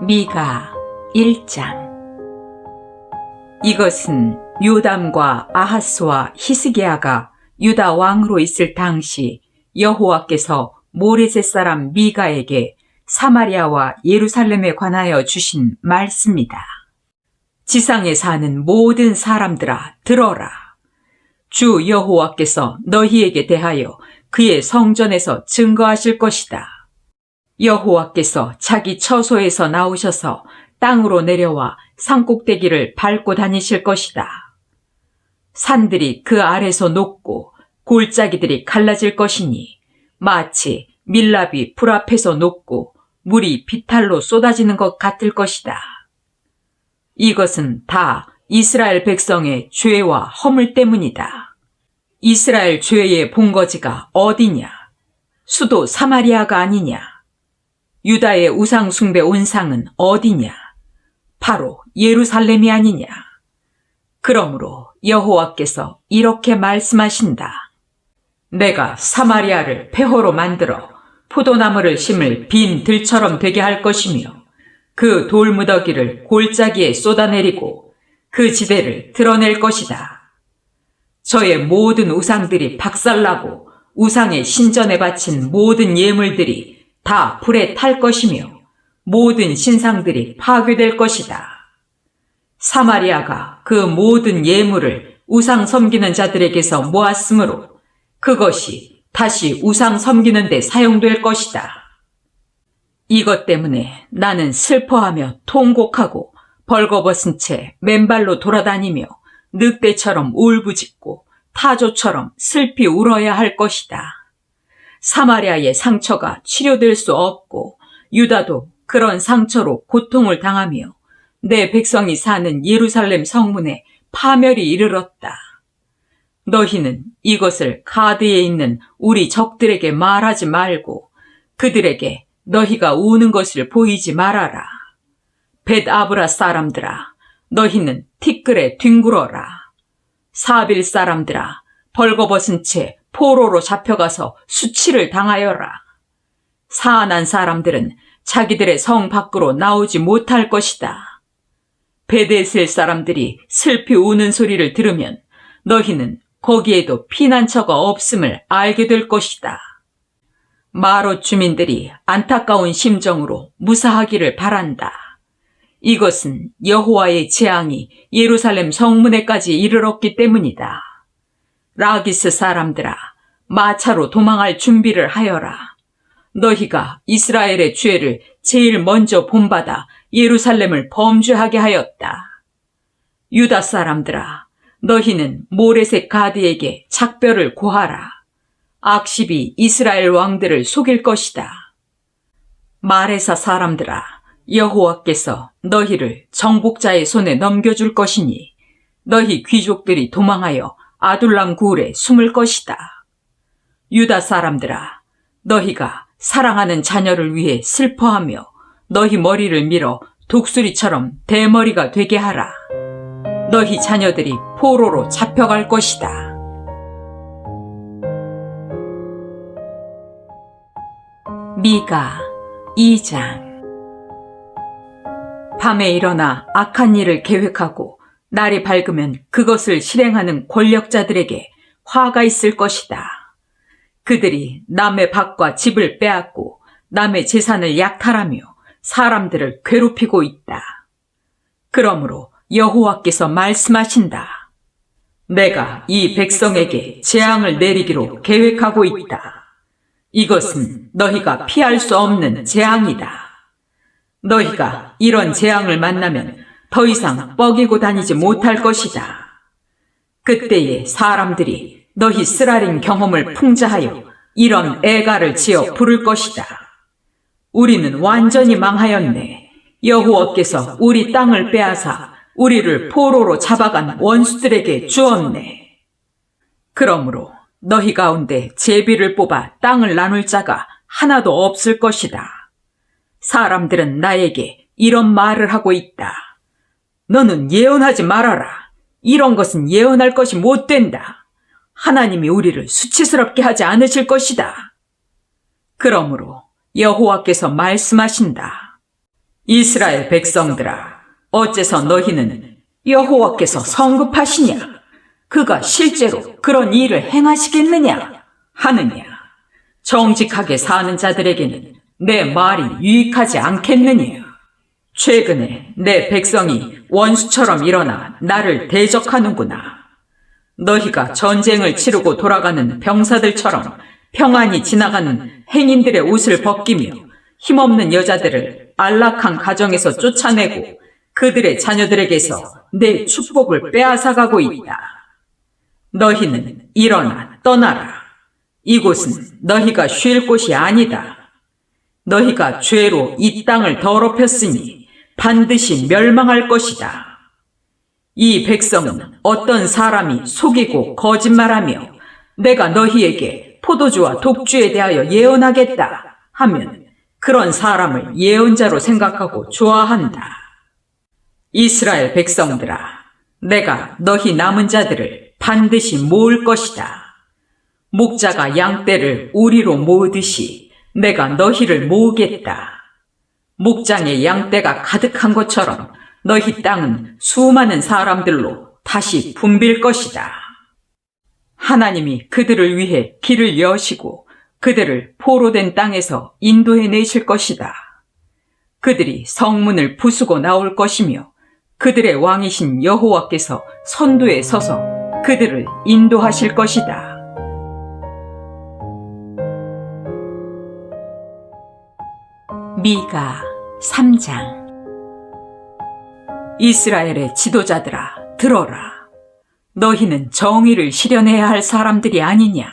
미가 1장. 이것은 요담과 아하스와 히스기야가 유다 왕으로 있을 당시 여호와께서 모레셋 사람 미가에게 사마리아와 예루살렘에 관하여 주신 말씀이다. 지상에 사는 모든 사람들아 들어라. 주 여호와께서 너희에게 대하여 그의 성전에서 증거하실 것이다. 여호와께서 자기 처소에서 나오셔서 땅으로 내려와 산꼭대기를 밟고 다니실 것이다. 산들이 그 아래서 녹고 골짜기들이 갈라질 것이니 마치 밀랍이 불 앞에서 녹고 물이 비탈로 쏟아지는 것 같을 것이다. 이것은 다 이스라엘 백성의 죄와 허물 때문이다. 이스라엘 죄의 본거지가 어디냐? 수도 사마리아가 아니냐? 유다의 우상 숭배 온상은 어디냐? 바로 예루살렘이 아니냐? 그러므로 여호와께서 이렇게 말씀하신다. 내가 사마리아를 폐허로 만들어 포도나무를 심을 빈 들처럼 되게 할 것이며 그 돌무더기를 골짜기에 쏟아내리고 그 지대를 드러낼 것이다. 저의 모든 우상들이 박살나고 우상의 신전에 바친 모든 예물들이 다 불에 탈 것이며 모든 신상들이 파괴될 것이다. 사마리아가 그 모든 예물을 우상 섬기는 자들에게서 모았으므로 그것이 다시 우상 섬기는 데 사용될 것이다. 이것 때문에 나는 슬퍼하며 통곡하고 벌거벗은 채 맨발로 돌아다니며 늑대처럼 울부짖고 타조처럼 슬피 울어야 할 것이다. 사마리아의 상처가 치료될 수 없고 유다도 그런 상처로 고통을 당하며 내 백성이 사는 예루살렘 성문에 파멸이 이르렀다. 너희는 이것을 가드에 있는 우리 적들에게 말하지 말고 그들에게 너희가 우는 것을 보이지 말아라. 벳아브라 사람들아, 너희는 티끌에 뒹굴어라. 사빌 사람들아, 벌거벗은 채 포로로 잡혀가서 수치를 당하여라. 사안한 사람들은 자기들의 성 밖으로 나오지 못할 것이다. 베데셀 사람들이 슬피 우는 소리를 들으면 너희는 거기에도 피난처가 없음을 알게 될 것이다. 마롯 주민들이 안타까운 심정으로 무사하기를 바란다. 이것은 여호와의 재앙이 예루살렘 성문에까지 이르렀기 때문이다. 라기스 사람들아, 마차로 도망할 준비를 하여라. 너희가 이스라엘의 죄를 제일 먼저 본받아 예루살렘을 범죄하게 하였다. 유다 사람들아, 너희는 모레셋 가드에게 작별을 고하라. 악십이 이스라엘 왕들을 속일 것이다. 마레사 사람들아, 여호와께서 너희를 정복자의 손에 넘겨줄 것이니 너희 귀족들이 도망하여 아둘람 구울에 숨을 것이다. 유다 사람들아, 너희가 사랑하는 자녀를 위해 슬퍼하며 너희 머리를 밀어 독수리처럼 대머리가 되게 하라. 너희 자녀들이 포로로 잡혀갈 것이다. 미가 2장. 밤에 일어나 악한 일을 계획하고 날이 밝으면 그것을 실행하는 권력자들에게 화가 있을 것이다. 그들이 남의 밭과 집을 빼앗고 남의 재산을 약탈하며 사람들을 괴롭히고 있다. 그러므로 여호와께서 말씀하신다. 내가 이 백성에게 재앙을 내리기로 계획하고 있다. 이것은 너희가 피할 수 없는 재앙이다. 너희가 이런 재앙을 만나면 더 이상 뻐기고 다니지 못할 것이다. 그때에 사람들이 너희 쓰라린 경험을 풍자하여 이런 애가를 지어 부를 것이다. 우리는 완전히 망하였네. 여호와께서 우리 땅을 빼앗아 우리를 포로로 잡아간 원수들에게 주었네. 그러므로 너희 가운데 제비를 뽑아 땅을 나눌 자가 하나도 없을 것이다. 사람들은 나에게 이런 말을 하고 있다. 너는 예언하지 말아라. 이런 것은 예언할 것이 못 된다. 하나님이 우리를 수치스럽게 하지 않으실 것이다. 그러므로 여호와께서 말씀하신다. 이스라엘 백성들아, 어째서 너희는 여호와께서 성급하시냐? 그가 실제로 그런 일을 행하시겠느냐? 하느냐? 정직하게 사는 자들에게는 내 말이 유익하지 않겠느냐? 최근에 내 백성이 원수처럼 일어나 나를 대적하는구나. 너희가 전쟁을 치르고 돌아가는 병사들처럼 평안히 지나가는 행인들의 옷을 벗기며 힘없는 여자들을 안락한 가정에서 쫓아내고 그들의 자녀들에게서 내 축복을 빼앗아가고 있다. 너희는 일어나 떠나라. 이곳은 너희가 쉴 곳이 아니다. 너희가 죄로 이 땅을 더럽혔으니 반드시 멸망할 것이다. 이 백성은 어떤 사람이 속이고 거짓말하며 내가 너희에게 포도주와 독주에 대하여 예언하겠다 하면 그런 사람을 예언자로 생각하고 좋아한다. 이스라엘 백성들아, 내가 너희 남은 자들을 반드시 모을 것이다. 목자가 양떼를 우리로 모으듯이 내가 너희를 모으겠다. 목장에 양떼가 가득한 것처럼 너희 땅은 수많은 사람들로 다시 붐빌 것이다. 하나님이 그들을 위해 길을 여시고 그들을 포로된 땅에서 인도해 내실 것이다. 그들이 성문을 부수고 나올 것이며 그들의 왕이신 여호와께서 선두에 서서 그들을 인도하실 것이다. 미가 3장. 이스라엘의 지도자들아, 들어라. 너희는 정의를 실현해야 할 사람들이 아니냐?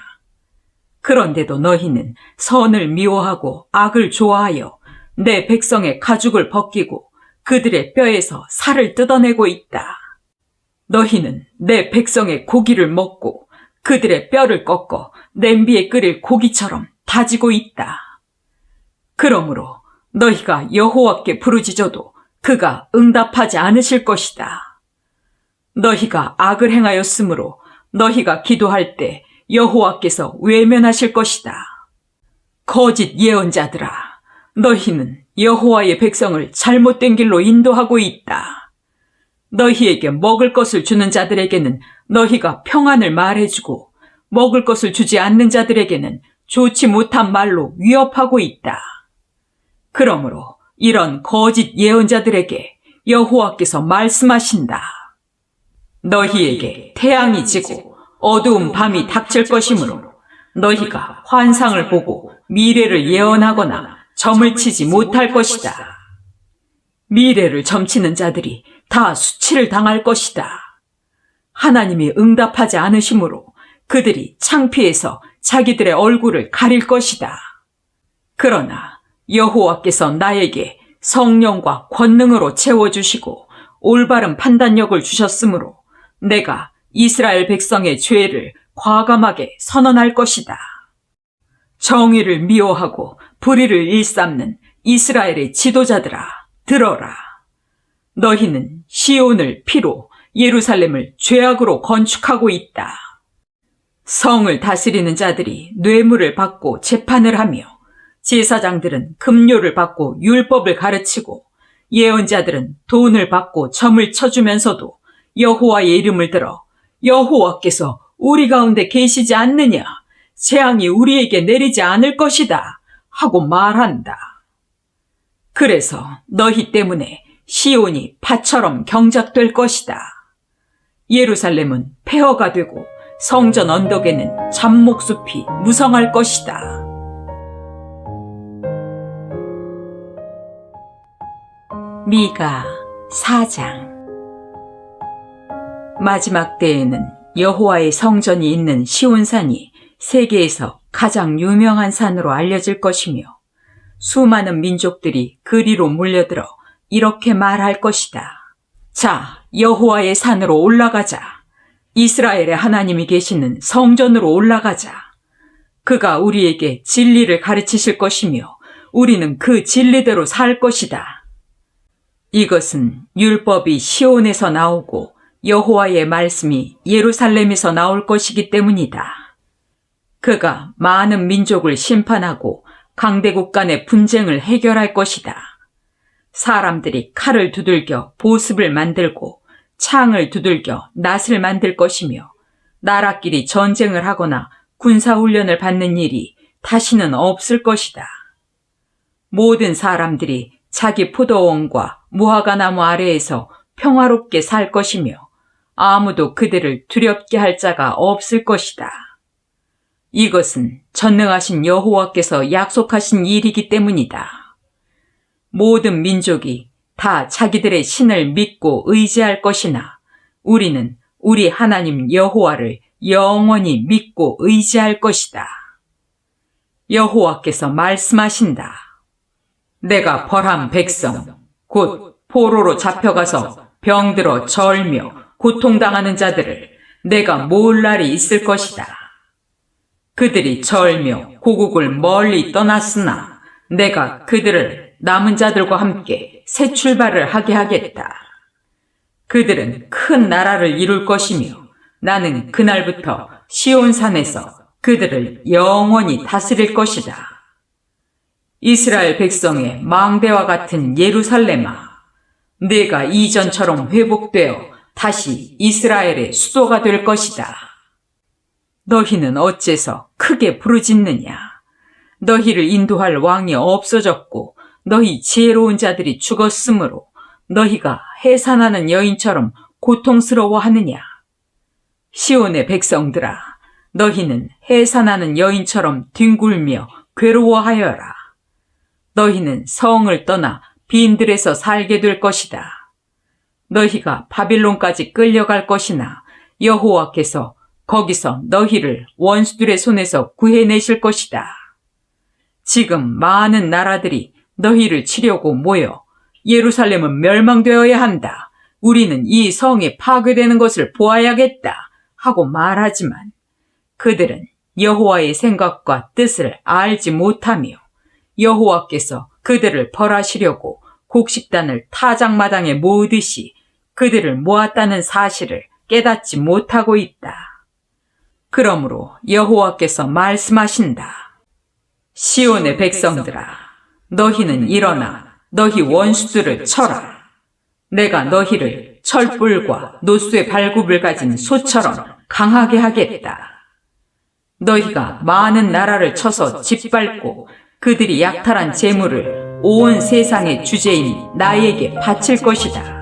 그런데도 너희는 선을 미워하고 악을 좋아하여 내 백성의 가죽을 벗기고 그들의 뼈에서 살을 뜯어내고 있다. 너희는 내 백성의 고기를 먹고 그들의 뼈를 꺾어 냄비에 끓일 고기처럼 다지고 있다. 그러므로 너희가 여호와께 부르짖어도 그가 응답하지 않으실 것이다. 너희가 악을 행하였으므로 너희가 기도할 때 여호와께서 외면하실 것이다. 거짓 예언자들아, 너희는 여호와의 백성을 잘못된 길로 인도하고 있다. 너희에게 먹을 것을 주는 자들에게는 너희가 평안을 말해주고 먹을 것을 주지 않는 자들에게는 좋지 못한 말로 위협하고 있다. 그러므로 이런 거짓 예언자들에게 여호와께서 말씀하신다. 너희에게 태양이 지고 어두운 밤이 닥칠 것이므로 너희가 환상을 보고 미래를 예언하거나 점을 치지 못할 것이다. 미래를 점치는 자들이 다 수치를 당할 것이다. 하나님이 응답하지 않으시므로 그들이 창피해서 자기들의 얼굴을 가릴 것이다. 그러나 여호와께서 나에게 성령과 권능으로 채워주시고 올바른 판단력을 주셨으므로 내가 이스라엘 백성의 죄를 과감하게 선언할 것이다. 정의를 미워하고 불의를 일삼는 이스라엘의 지도자들아, 들어라. 너희는 시온을 피로 예루살렘을 죄악으로 건축하고 있다. 성을 다스리는 자들이 뇌물을 받고 재판을 하며 제사장들은 급료를 받고 율법을 가르치고 예언자들은 돈을 받고 점을 쳐주면서도 여호와의 이름을 들어 여호와께서 우리 가운데 계시지 않느냐, 재앙이 우리에게 내리지 않을 것이다 하고 말한다. 그래서 너희 때문에 시온이 밭처럼 경작될 것이다. 예루살렘은 폐허가 되고 성전 언덕에는 잡목숲이 무성할 것이다. 미가 4장. 마지막 때에는 여호와의 성전이 있는 시온산이 세계에서 가장 유명한 산으로 알려질 것이며 수많은 민족들이 그리로 몰려들어 이렇게 말할 것이다. 자, 여호와의 산으로 올라가자. 이스라엘의 하나님이 계시는 성전으로 올라가자. 그가 우리에게 진리를 가르치실 것이며 우리는 그 진리대로 살 것이다. 이것은 율법이 시온에서 나오고 여호와의 말씀이 예루살렘에서 나올 것이기 때문이다. 그가 많은 민족을 심판하고 강대국 간의 분쟁을 해결할 것이다. 사람들이 칼을 두들겨 보습을 만들고 창을 두들겨 낫을 만들 것이며 나라끼리 전쟁을 하거나 군사훈련을 받는 일이 다시는 없을 것이다. 모든 사람들이 자기 포도원과 무화과나무 아래에서 평화롭게 살 것이며 아무도 그들을 두렵게 할 자가 없을 것이다. 이것은 전능하신 여호와께서 약속하신 일이기 때문이다. 모든 민족이 다 자기들의 신을 믿고 의지할 것이나 우리는 우리 하나님 여호와를 영원히 믿고 의지할 것이다. 여호와께서 말씀하신다. 내가 벌한 백성, 곧 포로로 잡혀가서 병들어 절며 고통당하는 자들을 내가 모을 날이 있을 것이다. 그들이 절며 고국을 멀리 떠났으나 내가 그들을 남은 자들과 함께 새 출발을 하게 하겠다. 그들은 큰 나라를 이룰 것이며 나는 그날부터 시온산에서 그들을 영원히 다스릴 것이다. 이스라엘 백성의 망대와 같은 예루살렘아, 네가 이전처럼 회복되어 다시 이스라엘의 수도가 될 것이다. 너희는 어째서 크게 부르짖느냐? 너희를 인도할 왕이 없어졌고 너희 지혜로운 자들이 죽었으므로 너희가 해산하는 여인처럼 고통스러워하느냐? 시온의 백성들아, 너희는 해산하는 여인처럼 뒹굴며 괴로워하여라. 너희는 성을 떠나 빈들에서 살게 될 것이다. 너희가 바빌론까지 끌려갈 것이나 여호와께서 거기서 너희를 원수들의 손에서 구해내실 것이다. 지금 많은 나라들이 너희를 치려고 모여 예루살렘은 멸망되어야 한다. 우리는 이 성이 파괴되는 것을 보아야겠다. 하고 말하지만 그들은 여호와의 생각과 뜻을 알지 못하며 여호와께서 그들을 벌하시려고 곡식단을 타작마당에 모으듯이 그들을 모았다는 사실을 깨닫지 못하고 있다. 그러므로 여호와께서 말씀하신다. 시온의 백성들아, 너희는 일어나 너희 원수들을 쳐라. 내가 너희를 철불과 노수의 발굽을 가진 소처럼 강하게 하겠다. 너희가 많은 나라를 쳐서 짓밟고 그들이 약탈한 재물을 온 세상의 주제인 나에게 바칠 것이다.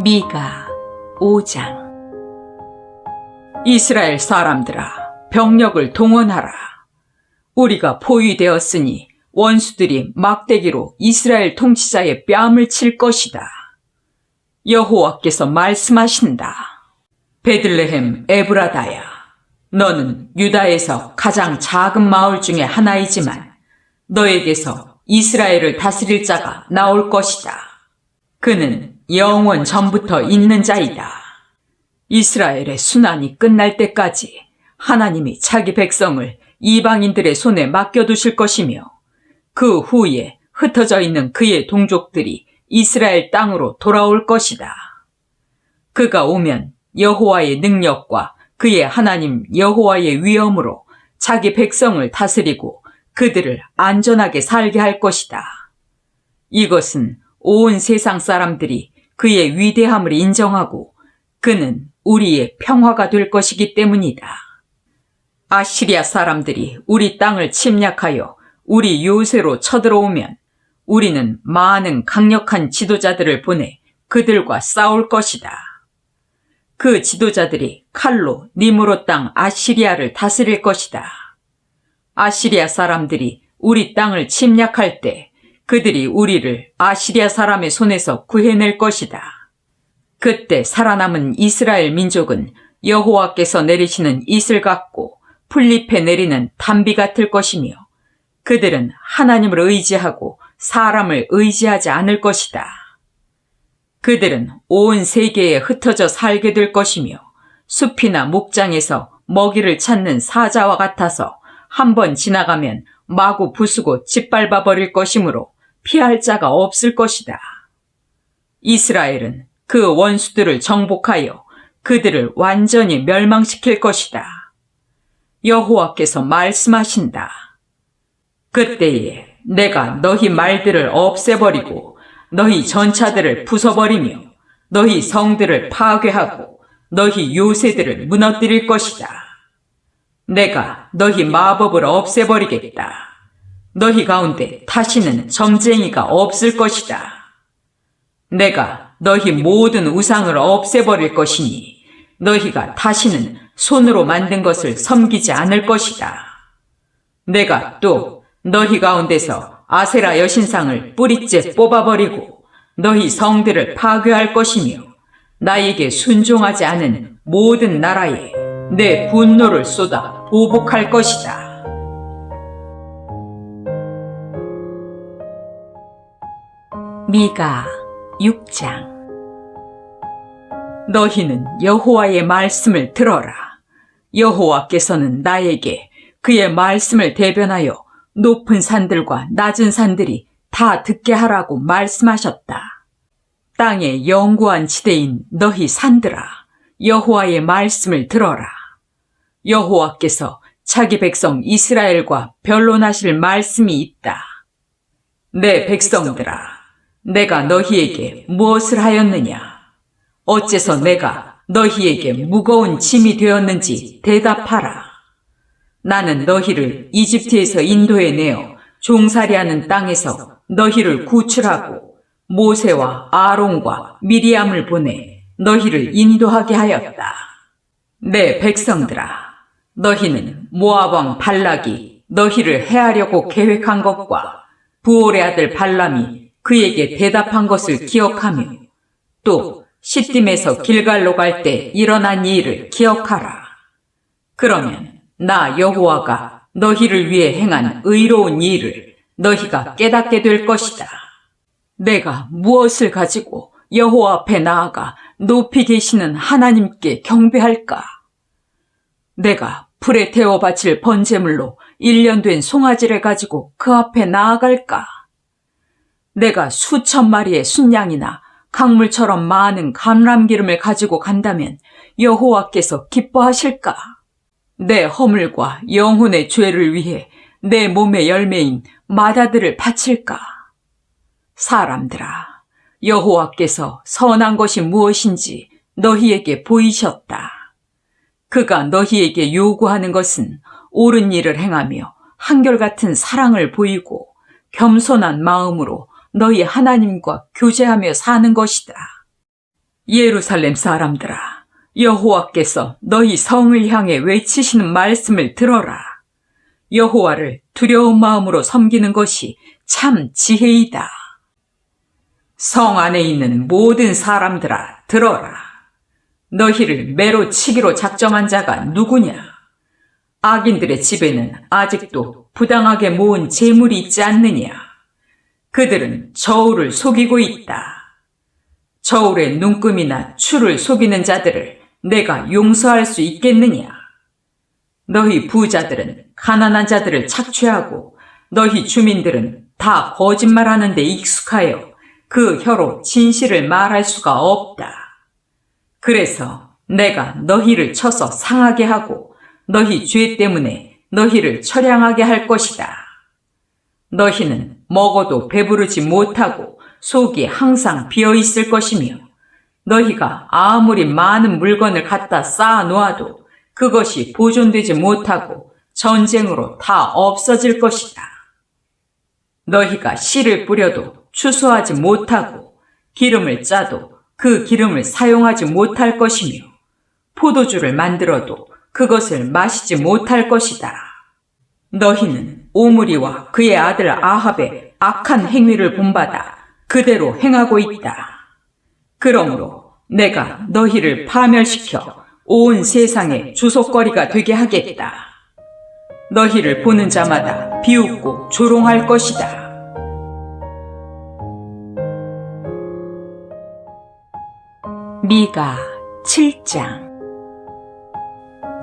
미가 5장. 이스라엘 사람들아, 병력을 동원하라. 우리가 포위되었으니 원수들이 막대기로 이스라엘 통치자의 뺨을 칠 것이다. 여호와께서 말씀하신다. 베들레헴 에브라다야, 너는 유다에서 가장 작은 마을 중에 하나이지만 너에게서 이스라엘을 다스릴 자가 나올 것이다. 그는 영원 전부터 있는 자이다. 이스라엘의 순환이 끝날 때까지 하나님이 자기 백성을 이방인들의 손에 맡겨두실 것이며 그 후에 흩어져 있는 그의 동족들이 이스라엘 땅으로 돌아올 것이다. 그가 오면 여호와의 능력과 그의 하나님 여호와의 위엄으로 자기 백성을 다스리고 그들을 안전하게 살게 할 것이다. 이것은 온 세상 사람들이 그의 위대함을 인정하고 그는 우리의 평화가 될 것이기 때문이다. 아시리아 사람들이 우리 땅을 침략하여 우리 요새로 쳐들어오면 우리는 많은 강력한 지도자들을 보내 그들과 싸울 것이다. 그 지도자들이 칼로 니므롯 땅 아시리아를 다스릴 것이다. 아시리아 사람들이 우리 땅을 침략할 때 그들이 우리를 아시리아 사람의 손에서 구해낼 것이다. 그때 살아남은 이스라엘 민족은 여호와께서 내리시는 이슬 같고 풀잎에 내리는 단비 같을 것이며 그들은 하나님을 의지하고 사람을 의지하지 않을 것이다. 그들은 온 세계에 흩어져 살게 될 것이며 숲이나 목장에서 먹이를 찾는 사자와 같아서 한번 지나가면 마구 부수고 짓밟아 버릴 것이므로 피할 자가 없을 것이다. 이스라엘은 그 원수들을 정복하여 그들을 완전히 멸망시킬 것이다. 여호와께서 말씀하신다. 그때에 내가 너희 말들을 없애버리고 너희 전차들을 부숴버리며 너희 성들을 파괴하고 너희 요새들을 무너뜨릴 것이다. 내가 너희 마법을 없애버리겠다. 너희 가운데 다시는 점쟁이가 없을 것이다. 내가 너희 모든 우상을 없애버릴 것이니 너희가 다시는 손으로 만든 것을 섬기지 않을 것이다. 내가 또 너희 가운데서 아세라 여신상을 뿌리째 뽑아버리고 너희 성들을 파괴할 것이며 나에게 순종하지 않은 모든 나라에 내 분노를 쏟아 보복할 것이다. 미가 6장. 너희는 여호와의 말씀을 들어라. 여호와께서는 나에게 그의 말씀을 대변하여 높은 산들과 낮은 산들이 다 듣게 하라고 말씀하셨다. 땅의 영구한 지대인 너희 산들아, 여호와의 말씀을 들어라. 여호와께서 자기 백성 이스라엘과 변론하실 말씀이 있다. 내 백성들아, 내가 너희에게 무엇을 하였느냐? 어째서 내가 너희에게 무거운 짐이 되었는지 대답하라. 나는 너희를 이집트에서 인도해내어 종살이하는 땅에서 너희를 구출하고 모세와 아론과 미리암을 보내 너희를 인도하게 하였다. 내 백성들아, 너희는 모압 왕 발락이 너희를 해하려고 계획한 것과 부올의 아들 발람이 그에게 대답한 것을 기억하며 또 시딤에서 길갈로 갈 때 일어난 일을 기억하라. 그러면 나 여호와가 너희를 위해 행한 의로운 일을 너희가 깨닫게 될 것이다. 내가 무엇을 가지고 여호와 앞에 나아가 높이 계시는 하나님께 경배할까? 내가 불에 태워 바칠 번제물로 1년 된 송아지를 가지고 그 앞에 나아갈까? 내가 수천 마리의 순양이나 강물처럼 많은 감람기름을 가지고 간다면 여호와께서 기뻐하실까? 내 허물과 영혼의 죄를 위해 내 몸의 열매인 마다들을 바칠까? 사람들아, 여호와께서 선한 것이 무엇인지 너희에게 보이셨다. 그가 너희에게 요구하는 것은 옳은 일을 행하며 한결같은 사랑을 보이고 겸손한 마음으로 너희 하나님과 교제하며 사는 것이다. 예루살렘 사람들아, 여호와께서 너희 성을 향해 외치시는 말씀을 들어라. 여호와를 두려운 마음으로 섬기는 것이 참 지혜이다. 성 안에 있는 모든 사람들아, 들어라. 너희를 매로 치기로 작정한 자가 누구냐? 악인들의 집에는 아직도 부당하게 모은 재물이 있지 않느냐? 그들은 저울을 속이고 있다. 저울의 눈금이나 추를 속이는 자들을 내가 용서할 수 있겠느냐? 너희 부자들은 가난한 자들을 착취하고 너희 주민들은 다 거짓말하는 데 익숙하여 그 혀로 진실을 말할 수가 없다. 그래서 내가 너희를 쳐서 상하게 하고 너희 죄 때문에 너희를 처량하게 할 것이다. 너희는 먹어도 배부르지 못하고 속이 항상 비어있을 것이며 너희가 아무리 많은 물건을 갖다 쌓아 놓아도 그것이 보존되지 못하고 전쟁으로 다 없어질 것이다. 너희가 씨를 뿌려도 추수하지 못하고 기름을 짜도 그 기름을 사용하지 못할 것이며 포도주를 만들어도 그것을 마시지 못할 것이다. 너희는 오므리와 그의 아들 아합의 악한 행위를 본받아 그대로 행하고 있다. 그러므로 내가 너희를 파멸시켜 온 세상의 주속거리가 되게 하겠다. 너희를 보는 자마다 비웃고 조롱할 것이다. 미가 7장.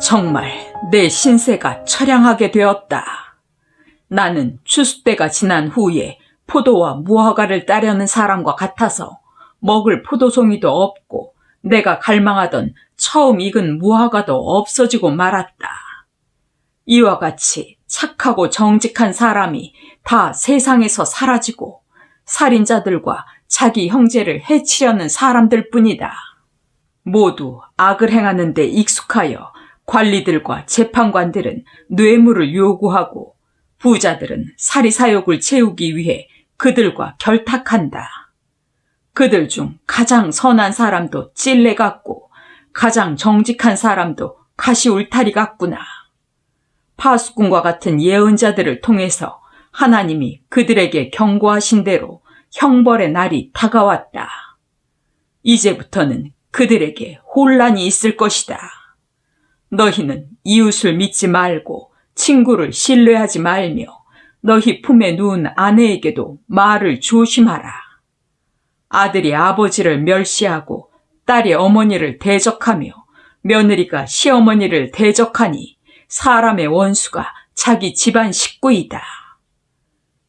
정말 내 신세가 처량하게 되었다. 나는 추수 때가 지난 후에 포도와 무화과를 따려는 사람과 같아서 먹을 포도송이도 없고 내가 갈망하던 처음 익은 무화과도 없어지고 말았다. 이와 같이 착하고 정직한 사람이 다 세상에서 사라지고 살인자들과 자기 형제를 해치려는 사람들 뿐이다. 모두 악을 행하는 데 익숙하여 관리들과 재판관들은 뇌물을 요구하고 부자들은 사리사욕을 채우기 위해 그들과 결탁한다. 그들 중 가장 선한 사람도 찔레 같고 가장 정직한 사람도 가시울타리 같구나. 파수꾼과 같은 예언자들을 통해서 하나님이 그들에게 경고하신 대로 형벌의 날이 다가왔다. 이제부터는 그들에게 혼란이 있을 것이다. 너희는 이웃을 믿지 말고 친구를 신뢰하지 말며 너희 품에 누운 아내에게도 말을 조심하라. 아들이 아버지를 멸시하고 딸이 어머니를 대적하며 며느리가 시어머니를 대적하니 사람의 원수가 자기 집안 식구이다.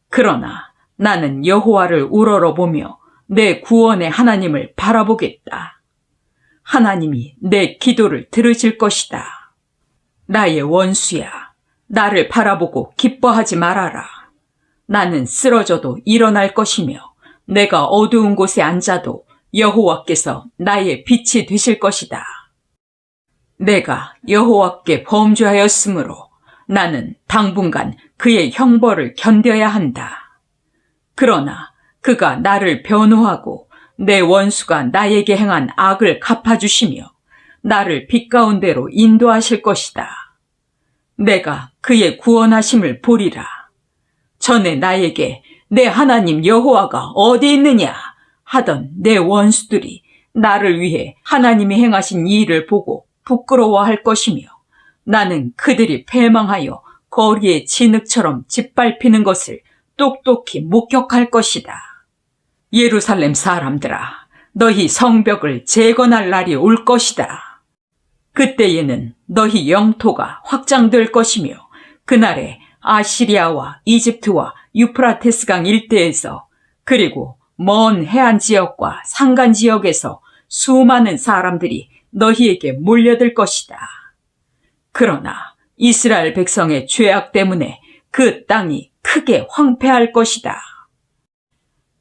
그러나 나는 여호와를 우러러보며 내 구원의 하나님을 바라보겠다. 하나님이 내 기도를 들으실 것이다. 나의 원수야, 나를 바라보고 기뻐하지 말아라. 나는 쓰러져도 일어날 것이며 내가 어두운 곳에 앉아도 여호와께서 나의 빛이 되실 것이다. 내가 여호와께 범죄하였으므로 나는 당분간 그의 형벌을 견뎌야 한다. 그러나 그가 나를 변호하고 내 원수가 나에게 행한 악을 갚아주시며 나를 빛 가운데로 인도하실 것이다. 내가 그의 구원하심을 보리라. 전에 나에게 내 하나님 여호와가 어디 있느냐 하던 내 원수들이 나를 위해 하나님이 행하신 이 일을 보고 부끄러워할 것이며 나는 그들이 패망하여 거리의 진흙처럼 짓밟히는 것을 똑똑히 목격할 것이다. 예루살렘 사람들아, 너희 성벽을 재건할 날이 올 것이다. 그때에는 너희 영토가 확장될 것이며 그날에 아시리아와 이집트와 유프라테스강 일대에서 그리고 먼 해안 지역과 산간 지역에서 수많은 사람들이 너희에게 몰려들 것이다. 그러나 이스라엘 백성의 죄악 때문에 그 땅이 크게 황폐할 것이다.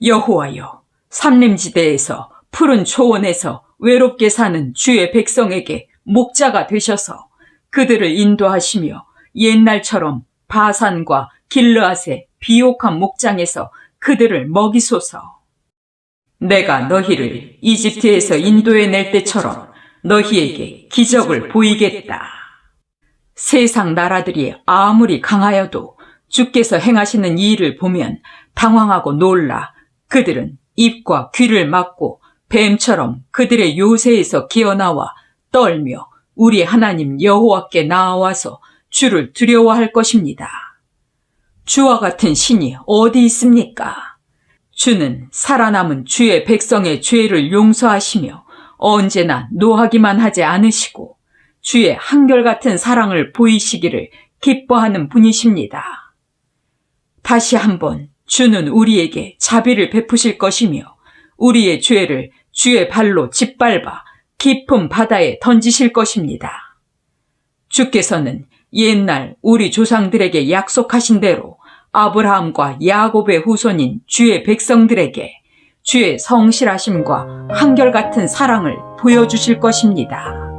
여호와여, 산림지대에서 푸른 초원에서 외롭게 사는 주의 백성에게 목자가 되셔서 그들을 인도하시며 옛날처럼 바산과 길르앗의 비옥한 목장에서 그들을 먹이소서. 내가 너희를 이집트에서 인도해낼 때처럼 너희에게 기적을 보이겠다. 세상 나라들이 아무리 강하여도 주께서 행하시는 이 일을 보면 당황하고 놀라 그들은 입과 귀를 막고 뱀처럼 그들의 요새에서 기어나와 떨며 우리 하나님 여호와께 나아와서 주를 두려워할 것입니다. 주와 같은 신이 어디 있습니까? 주는 살아남은 주의 백성의 죄를 용서하시며 언제나 노하기만 하지 않으시고 주의 한결같은 사랑을 보이시기를 기뻐하는 분이십니다. 다시 한번 주는 우리에게 자비를 베푸실 것이며 우리의 죄를 주의 발로 짓밟아 깊은 바다에 던지실 것입니다. 주께서는 옛날 우리 조상들에게 약속하신 대로 아브라함과 야곱의 후손인 주의 백성들에게 주의 성실하심과 한결같은 사랑을 보여주실 것입니다.